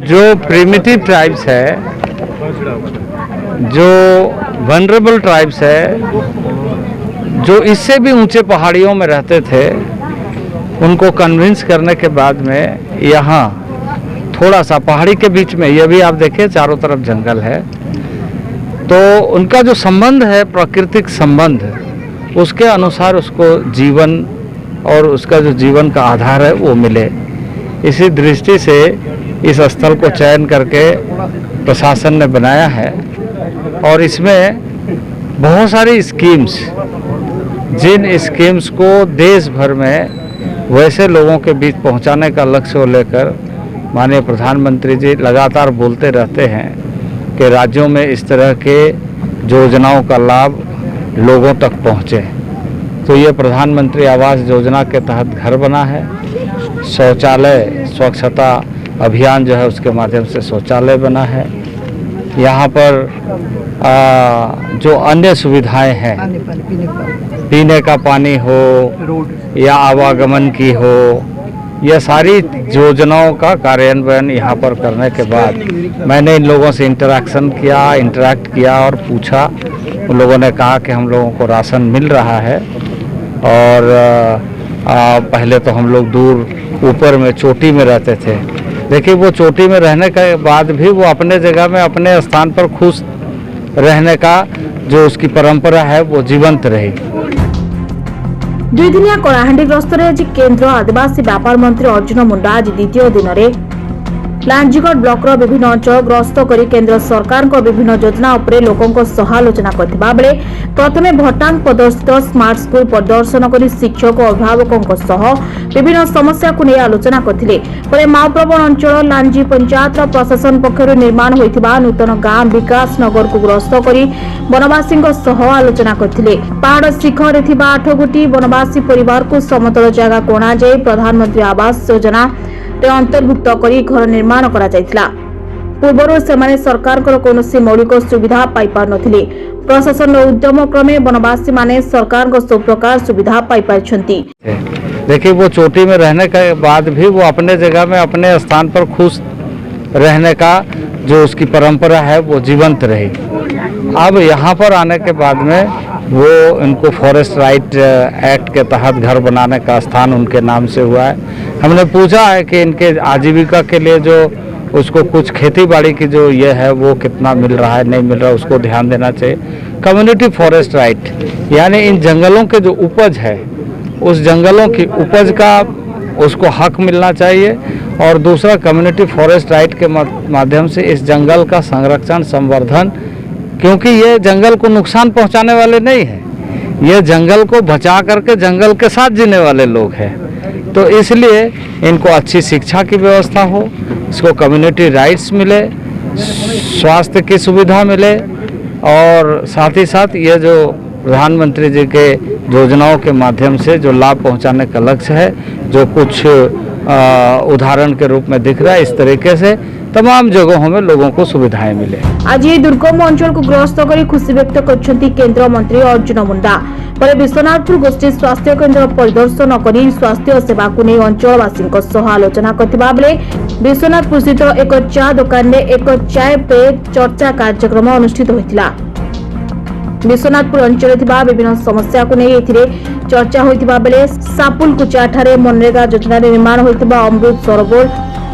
जो primitive tribes है, जो वनरेबल ट्राइब्स है, जो इससे भी ऊंचे पहाड़ियों में रहते थे, उनको कन्विंस करने के बाद में यहाँ थोड़ा सा पहाड़ी के बीच में, ये भी आप देखिए चारों तरफ जंगल है, तो उनका जो संबंध है प्राकृतिक संबंध, उसके अनुसार उसको जीवन और उसका जो जीवन का आधार है वो मिले। इसी दृष्टि से इस स्थल को चयन करके प्रशासन ने बनाया है और इसमें बहुत सारी स्कीम्स, जिन स्कीम्स को देश भर में वैसे लोगों के बीच पहुंचाने का लक्ष्य को लेकर माननीय प्रधानमंत्री जी लगातार बोलते रहते हैं कि राज्यों में इस तरह के योजनाओं का लाभ लोगों तक पहुंचे। तो ये प्रधानमंत्री आवास योजना के तहत घर बना है, शौचालय स्वच्छता अभियान जो है उसके माध्यम से शौचालय बना है। यहाँ पर जो अन्य सुविधाएं हैं, पीने का पानी हो या आवागमन की हो, यह सारी योजनाओं का कार्यान्वयन यहाँ पर करने के बाद मैंने इन लोगों से इंटरैक्ट किया और पूछा। उन लोगों ने कहा कि हम लोगों को राशन मिल रहा है और पहले तो हम लोग दूर ऊपर में चोटी में रहते थे, देखिए वो चोटी में रहने के बाद भी वो अपने जगह में अपने स्थान पर खुश रहने का जो उसकी परंपरा है वो जीवंत रही। दुईदिनिया कलाहांडी गस्तर आज केंद्र आदिवासी व्यापार मंत्री अर्जुन मुंडा आज द्वितीय दिन में लांजीगढ़ ब्लॉक विभिन्न अंचल ग्रस्त कर केंद्र सरकार विभिन्न योजना उपरे लोकों सह आलोचना करथिबा बेले प्रथमे भटांग प्रदर्शित स्मार्ट स्कूल प्रदर्शन कर शिक्षक और अभिभावकों सह विभिन्न समस्या को नहीं आलोचना करथिले। परे माओप्रवण अंचल लांजी पंचायत प्रशासन पक्षर निर्माण होइथिबा नूतन गाँ विकास नगर को ग्रस्त कर वनवासी सह आलोचना करथिले। पहाड़ शिखर थिबा 8 गोटी वनवासी परिवार को समतल जगह कोणा जाई प्रधानमंत्री आवास योजना अंतर्भुक्त करी घर निर्माण करा जायतिला। पूर्व से सरकार कौनसी मौलिक सुविधा पाई पार नथिले। प्रशासन उद्यम क्रमे वनवासी माने सरकार को सब प्रकार सुविधा पाई पारछंती। देखिए वो चोटी में रहने के बाद भी वो अपने जगह में अपने स्थान पर खुश रहने का जो उसकी परंपरा है वो जीवंत रही। अब यहाँ पर आने के बाद में वो इनको फॉरेस्ट राइट एक्ट के तहत घर बनाने का स्थान उनके नाम से हुआ है। हमने पूछा है कि इनके आजीविका के लिए जो उसको कुछ खेती बाड़ी की जो ये है वो कितना मिल रहा है नहीं मिल रहा, उसको ध्यान देना चाहिए। कम्युनिटी फॉरेस्ट राइट यानी इन जंगलों के जो उपज है उस जंगलों की उपज का उसको हक मिलना चाहिए। और दूसरा कम्युनिटी फॉरेस्ट राइट के माध्यम से इस जंगल का संरक्षण संवर्धन, क्योंकि ये जंगल को नुकसान पहुंचाने वाले नहीं हैं, ये जंगल को बचा करके जंगल के साथ जीने वाले लोग हैं। तो इसलिए इनको अच्छी शिक्षा की व्यवस्था हो, इसको कम्युनिटी राइट्स मिले, स्वास्थ्य की सुविधा मिले और साथ ही साथ ये जो प्रधानमंत्री जी के योजनाओं के माध्यम से जो लाभ पहुंचाने का लक्ष्य है, जो कुछ उदाहरण के रूप में दिख रहा है, इस तरीके से तमाम जगहों में लोगों को सुविधाएं मिले। आज ये दुर्गम अंचल को ग्रस्त कर खुशी व्यक्त करछंती केंद्र मंत्री अर्जुन मुंडा। पर विश्वनाथपुर गोष्ठी स्वास्थ्य केंद्र परिदर्शन कर स्वास्थ्य सेवा को नहीं अंचलवासी सह आलोचना करथिबा बेले विश्वनाथपुर स्थित एक चा दुकान में एक चाय पे चर्चा कार्यक्रम अनुष्ठित होइतिला। विश्वनाथपुर अंचल विभिन्न समस्या को नहीं चर्चा होइतिबा बेले सापुल कुचा ठारे मनरेगा योजना निर्माण होइतिबा अमृत सरोवर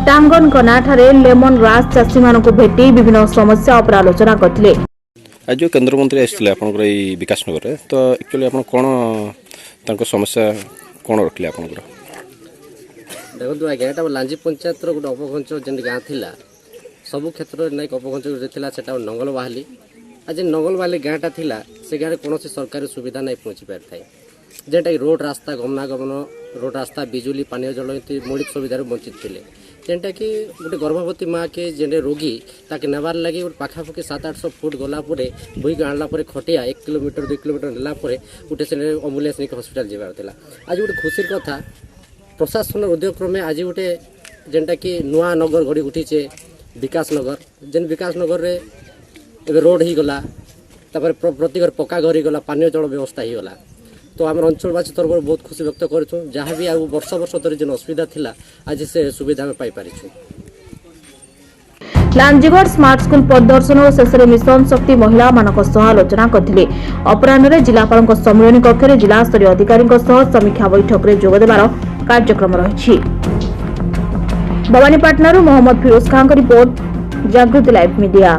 टांगन कना ठारे लेमन ग्रास चाषी मानक भेटी विभिन्न समस्या पर आलोचना करथिले। आज जो केंद्र मंत्री आसते आपंकर विकास नगर में, तो एक्चुअली आप कौन समस्या कौन रखिले आप देखो आज्ञा यहाँ लांजी पंचायत गोटे अपघंच जेन गाँ थी सबू क्षेत्र में अपघंच से नंगल बाहाली। आज नंगल बाहाली गाँटा थी से गाँव कौन सरकारी सुविधा नहीं पहुँची पार था, जेनटा कि रोड रास्ता गमनागमन रोड रास्ता बिजुली पानी जल मौलिक सुविधार वंचित थे। जेनटा कि गोटे गर्भवती माँ के जेने रोगी ताके नेबार लगे गोटे पाखापाखि 700-800 फुट गला बोईक आणला खटिया 1 किलोमीटर 2 किलोमीटर नेला गोटे से एम्बुलेंस नहीं हस्पिटाल जाबार थिला। आज गोटे खुशीर कथा प्रशासन उद्योग क्रमे आज गोटे जेनटा कि नुआ नगर गढ़ी उठीचे विकास नगर जेन विकास नगर रे एबे रोड ही गला प्रति घर पक्का घर ही गला पानी जल व्यवस्था ही गला। तो आम अंचलवासी तरफ बहुत खुशी व्यक्त करूँ जहाँ भी आगे वर्ष वर्ष धरी जो असुविधा थिला आज से सुविधा में पाई पारिछु। लांजीगढ़ स्मार्ट स्कूल परिदर्शन और शेष मिशन शक्ति महिला मानक आलोचना करथिले। अपराह्न जिलापाल सम्मेलन कक्ष में जिला स्तरीय अधिकारी समीक्षा बैठक में जोगदेवार कार्यक्रम रही। भवानीपाटना मोहम्मद फिरोज खान रिपोर्ट, जागृति लाइव मीडिया।